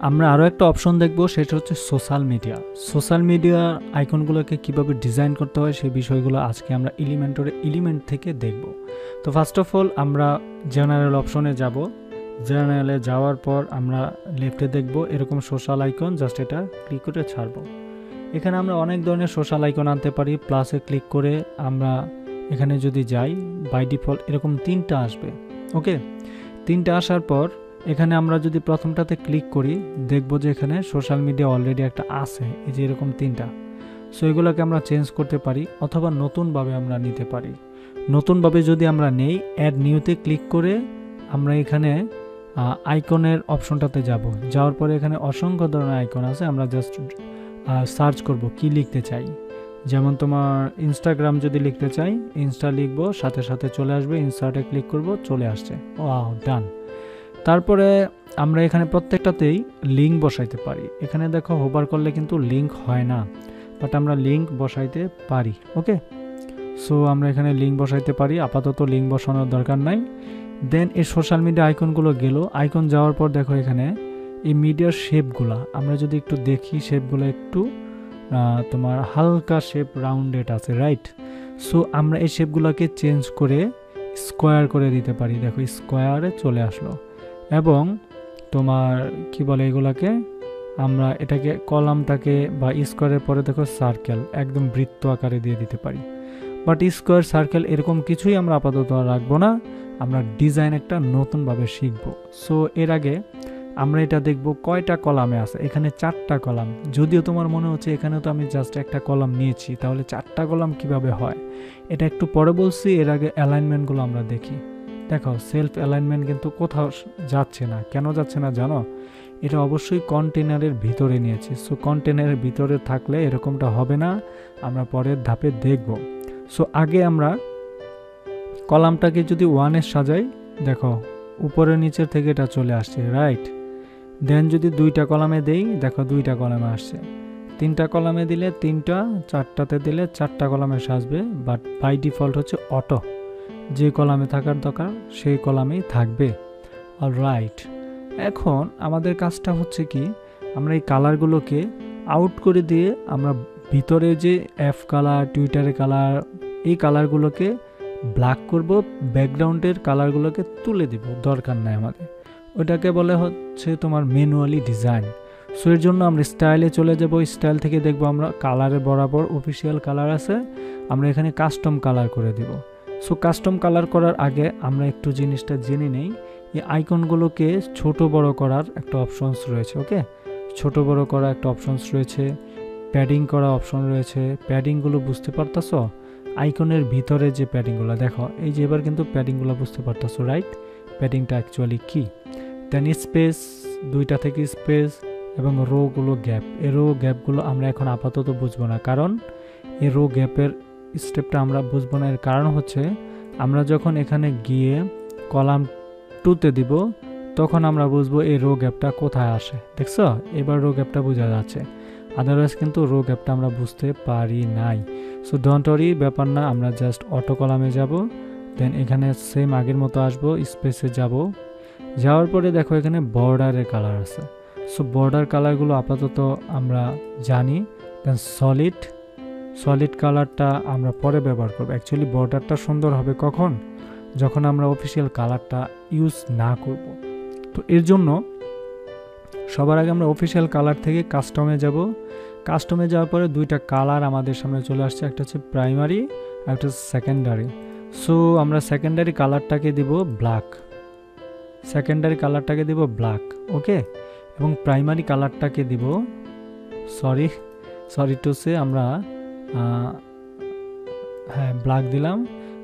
আমরা আরও একটা অপশন দেখব, সেটা হচ্ছে সোশ্যাল মিডিয়া। সোশ্যাল মিডিয়া আইকনগুলোকে কিভাবে ডিজাইন করতে হয় সেই বিষয়গুলো আজকে আমরা এলিমেন্ট থেকে দেখব। তো ফার্স্ট অফ অল আমরা জেনারেল অপশনে যাব। জেনারেলে যাওয়ার পর আমরা লেফটে দেখব এরকম সোশ্যাল আইকন, জাস্ট এটা ক্লিক করে ছাড়ব। এখানে আমরা অনেক ধরনের সোশ্যাল আইকন আনতে পারি। প্লাসে ক্লিক করে আমরা এখানে যদি যাই, বাই ডিফল্ট এরকম 3টা আসবে। ওকে, 3টা আসার পর এখানে আমরা যদি প্রথমটাতে ক্লিক করি, দেখব যে এখানে সোশ্যাল মিডিয়া অলরেডি একটা আছে, এই যে এরকম 3টা। সো এগুলোকে আমরা চেঞ্জ করতে পারি অথবা নতুনভাবে আমরা নিতে পারি। নতুনভাবে যদি আমরা নেই, অ্যাড নিউতে ক্লিক করে আমরা এখানে আইকনের অপশনটাতে যাব। যাওয়ার পরে এখানে অসংখ্য ধরনের আইকন আছে, আমরা জাস্ট সার্চ করব কি লিখতে চাই। যেমন তোমার ইনস্টাগ্রাম যদি লিখতে চাই, ইনস্টা লিখব, সাথে সাথে চলে আসবে। ইনস্টাতে ক্লিক করব, চলে আসছে। ওয়াও, ডান। তারপরে আমরা এখানে প্রত্যেকটাতেই লিঙ্ক বসাইতে পারি। এখানে দেখো হোভার করলে কিন্তু লিঙ্ক হয় না, বাট আমরা লিঙ্ক বসাইতে পারি। ওকে, সো আমরা এখানে লিঙ্ক বসাইতে পারি। আপাতত লিঙ্ক বসানোর দরকার নাই। দেন এই সোশ্যাল মিডিয়া আইকনগুলো গেল। আইকন যাওয়ার পর দেখো এখানে এই মিডিয়ার শেপগুলো আমরা যদি একটু দেখি, শেপগুলো একটু তোমার হালকা শেপ রাউন্ডেড আছে, রাইট? সো আমরা এই শেপগুলোকে চেঞ্জ করে স্কোয়ার করে দিতে পারি। দেখো স্কোয়ারে চলে আসলো। এবং তোমার কি বলে এগুলাকে, আমরা এটাকে কলামটাকে বা স্কোয়ারের পরে দেখো সার্কেল একদম বৃত্ত আকারে দিয়ে দিতে পারি। বাট স্কোয়ার সার্কেল এরকম কিছুই আমরা আপাতত রাখবো না, আমরা ডিজাইন একটা নতুনভাবে শিখব। সো এর আগে আমরা এটা দেখব কয়টা কলামে আছে। এখানে 4টা কলাম। যদিও তোমার মনে হচ্ছে এখানে তো আমি জাস্ট একটা কলাম নিয়েছি, তাহলে 4টা কলাম কিভাবে হয় এটা একটু পরে বলছি। এর আগে অ্যালাইনমেন্টগুলো আমরা দেখি। দেখো সেলফ অ্যালাইনমেন্ট কিন্তু কোথাও যাচ্ছে না। কেন যাচ্ছে না জানো? এটা অবশ্যই কন্টেনারের ভিতরে নিয়েছি। সো কন্টেনারের ভিতরে থাকলে এরকমটা হবে না, আমরা পরের ধাপে দেখব। সো আগে আমরা কলামটাকে যদি 1-এ সাজাই, দেখো উপরে নিচের থেকে এটা চলে আসছে, রাইট? দেন যদি 2টা কলামে দেই, দেখো 2টা কলামে আসছে। 3টা কলামে দিলে 3টা, 4টাতে দিলে 4টা কলামে সাজবে। বাট বাই ডিফল্ট হচ্ছে অটো, যে কলামে থাকার দরকার সেই কলামেই থাকবে। অলরাইট, এখন আমাদের কাজটা হচ্ছে কি, আমরা এই কালারগুলোকে আউট করে দিয়ে আমরা ভিতরে যে এফ কালার, টুইটারের কালার, এই কালারগুলোকে ব্ল্যাক করব, ব্যাকগ্রাউন্ডের কালারগুলোকে তুলে দিব, দরকার নাই আমাদের। ওইটাকে বলে হচ্ছে তোমার ম্যানুয়ালি ডিজাইন। সো এর জন্য আমরা স্টাইলে চলে যাব। স্টাইল থেকে দেখব আমরা কালারের বরাবর অফিসিয়াল কালার আছে, আমরা এখানে কাস্টম কালার করে দিব। সো কাস্টম কালার করার আগে আমরা একটু জিনিসটা জেনে নেই। এই আইকনগুলোকে ছোট বড় করার একটা অপশনস রয়েছে। ওকে, ছোট বড় করা একটা অপশনস রয়েছে, প্যাডিং করা অপশন রয়েছে। প্যাডিংগুলো বুঝতে পারতাছো? আইকনের ভিতরে যে প্যাডিংগুলো দেখো, এই যে এবার কিন্তু প্যাডিংগুলো বুঝতে পারতাছো, রাইট? প্যাডিংটা অ্যাকচুয়ালি কি। দেন স্পেস, 2টা থেকে স্পেস, এবং রোগুলো গ্যাপ। এই রো গ্যাপগুলো আমরা এখন আপাতত বুঝবো না, কারণ এই রো গ্যাপের স্টেপটা আমরা বুঝবো না। এর কারণ হচ্ছে আমরা যখন এখানে গিয়ে কলাম 2তে দিব, তখন আমরা বুঝবো এই রো গ্যাপটা কোথায় আসে। দেখছো, এবার রো গ্যাপটা বোঝা যাচ্ছে, আদারওয়াইজ কিন্তু রো গ্যাপটা আমরা বুঝতে পারি নাই। সো ডোন্ট ওয়ারি, ব্যাপার না। আমরা জাস্ট অটো কলামে যাব, দেন এখানে সেম আগের মতো আসবো, স্পেসে যাব। যাওয়ার পরে দেখো এখানে বর্ডারের কালার আছে। সো বর্ডার কালারগুলো আপাতত আমরা জানি। দেন সলিড কালারটা আমরা পরে ব্যবহার করব। অ্যাকচুয়ালি বর্ডারটা সুন্দর হবে কখন? যখন আমরা অফিসিয়াল কালারটা ইউজ না করব। তো এর জন্য সবার আগে আমরা অফিসিয়াল কালার থেকে কাস্টমে যাব। কাস্টমে যাওয়ার পরে 2টা কালার আমাদের সামনে চলে আসছে, একটা হচ্ছে প্রাইমারি আর একটা হচ্ছে সেকেন্ডারি। সো আমরা সেকেন্ডারি কালারটাকে দিব ব্ল্যাক, ওকে। এবং প্রাইমারি কালারটাকে দিব সরি টু সে আমরা ব্ল্যাক দিলাম।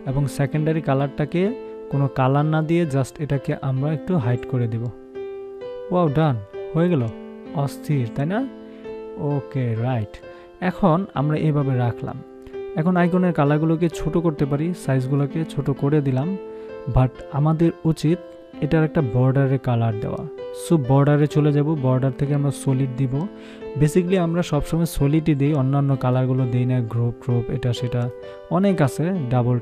এবং সেকেন্ডারি কালারটাকে কোনো কালার না দিয়ে জাস্ট এটাকে আমরা একটু হাইড করে দিব। ওয়াও, ডান হয়ে গেল। অস্থির, তাই না? ওকে, রাইট। এখন আমরা এভাবে রাখলাম। এখন আইকনের কালারগুলোকে ছোট করতে পারি, সাইজগুলোকে ছোট করে দিলাম। বাট আমাদের উচিত এটার একটা বর্ডারের কালার দেওয়া। সো বর্ডারে চলে যাব, বর্ডার থেকে আমরা সলিড দিব। বেসিক্যালি আমরা সবসময় সলিডই দিই, অন্যান্য কালারগুলো দিই না, গ্রুপ এটা সেটা অনেক আছে, ডাবল।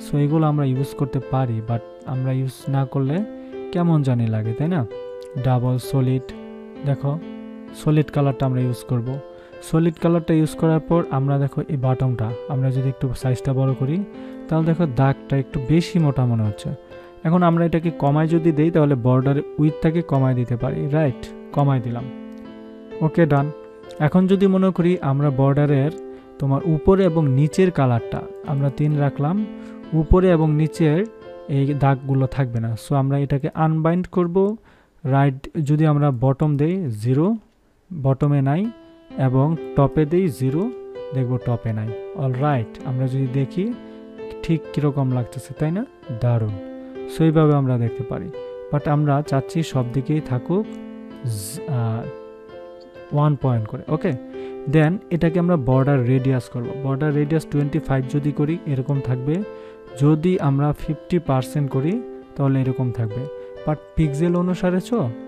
সো এগুলো আমরা ইউজ করতে পারি, বাট আমরা ইউজ না করলে কেমন জানি লাগে, তাই না? ডাবল, সলিড, দেখো সলিড কালারটা আমরা ইউজ করব। সলিড কালারটা ইউজ করার পর আমরা দেখো এই বাটনটা আমরা যদি একটু সাইজটা বড় করি তাহলে দেখো দাগটা একটু বেশি মোটা মনে হচ্ছে। এখন আমরা এটাকে কমায় যদি দেই তাহলে বর্ডার উইথটাকে কমায় দিতে পারি, রাইট? কমায় দিলাম, ওকে ডান। এখন যদি মনে করি আমরা বর্ডারের তোমার উপরে এবং নিচের কালারটা আমরা 3 রাখলাম, উপরে এবং নিচের এই দাগগুলো থাকবে না, সো আমরা এটাকে আনবাইন্ড করব। রাইট যদি আমরা বটম দেই 0, বটমে নাই, এবং টপে দেই 0, দেখব টপে নাই। অলরাইট, আমরা যদি দেখি ঠিক কীরকম লাগতেছে, তাই না? দারুণ। সো এইভাবে আমরা দেখতে পারি, বাট আমরা চাচ্ছি সব দিকেই থাকুক 1 পয়েন্ট করে, ওকে। দেন এটাকে আমরা বর্ডার রেডিয়াস করব। বর্ডার রেডিয়াস 25 যদি করি এরকম থাকবে, যদি আমরা 50% করি তাহলে এরকম থাকবে, বাট পিক্সেল অনুসারে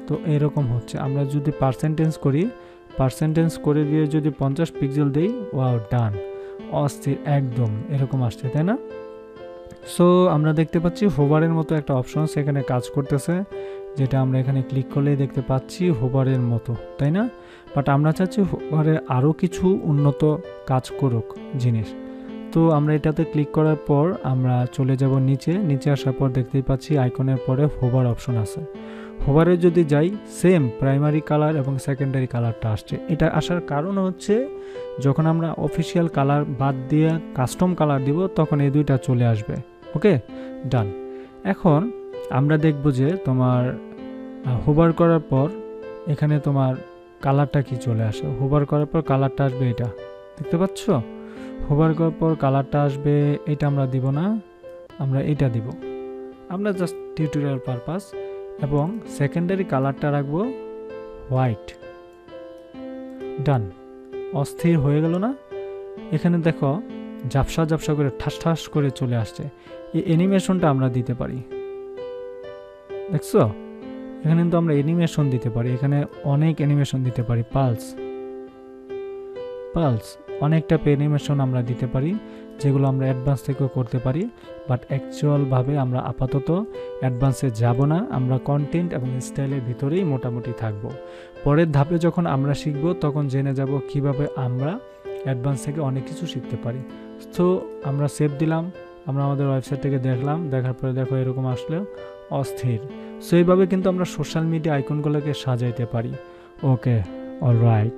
তো এরকম হচ্ছে। আমরা যদি পার্সেন্টেজ করে দিয়ে যদি 50 পিক্সেল দেই, ওয়াও ডান, অস্থির, একদম এরকম আসছে, তাই না? সো আমরা দেখতে পাচ্ছি হোভারের মতো একটা অপশন সেখানে কাজ করতেছে, যেটা আমরা এখানে ক্লিক করলেই দেখতে পাচ্ছি হোভারের মতো, তাই না? বাট আমরা চাচ্ছি হোভারের আরও কিছু উন্নত কাজ করুক জিনিস। তো আমরা এটাতে ক্লিক করার পর আমরা চলে যাব নিচে আসার পর দেখতেই পাচ্ছি আইকনের পরে হোভার অপশন আছে। হোভারে যদি যাই সেম প্রাইমারি কালার এবং সেকেন্ডারি কালারটা আসছে। এটা আসার কারণ হচ্ছে যখন আমরা অফিসিয়াল কালার বাদ দিয়ে কাস্টম কালার দিব তখন এই দুইটা চলে আসবে, ওকে ডান। এখন আমরা দেখব যে তোমার হোভার করার পর এখানে তোমার কালারটা কি চলে আসে। হোভার করার পর কালারটা আসবে, এটা দেখতে পাচ্ছ? হোভার করার পর কালারটা আসবে, এটা আমরা দিব না, আমরা এটা দিব, আমরা জাস্ট টিউটোরিয়াল পারপাস। এবং সেকেন্ডারি কালারটা রাখবো হোয়াইট, ডান। অস্থির হয়ে গেল না? এখানে দেখো ঝাপসা ঝাপসা করে ঠাস করে চলে আসছে। এই অ্যানিমেশনটা আমরা দিতে পারি, দেখছো? এখানে কিন্তু আমরা অ্যানিমেশন দিতে পারি, এখানে অনেক অ্যানিমেশন দিতে পারি, পালস অনেক টাইপ অ্যানিমেশন আমরা দিতে পারি, যেগুলো আমরা অ্যাডভান্স থেকেও করতে পারি। বাট অ্যাকচুয়ালভাবে আমরা আপাতত অ্যাডভান্সে যাব না, আমরা কন্টেন্ট এবং স্টাইলের ভিতরেই মোটামুটি থাকব। পরের ধাপে যখন আমরা শিখব তখন জেনে যাব কিভাবে আমরা অ্যাডভান্স থেকে অনেক কিছু শিখতে পারি। তো আমরা সেভ দিলাম, আমরা আমাদের ওয়েবসাইট থেকে দেখলাম, দেখার পরে দেখো এরকম আসলেও অস্থির। সো এইভাবে কিন্তু আমরা সোশ্যাল মিডিয়া আইকনগুলোকে সাজাইতে পারি, ওকে অলরাইট।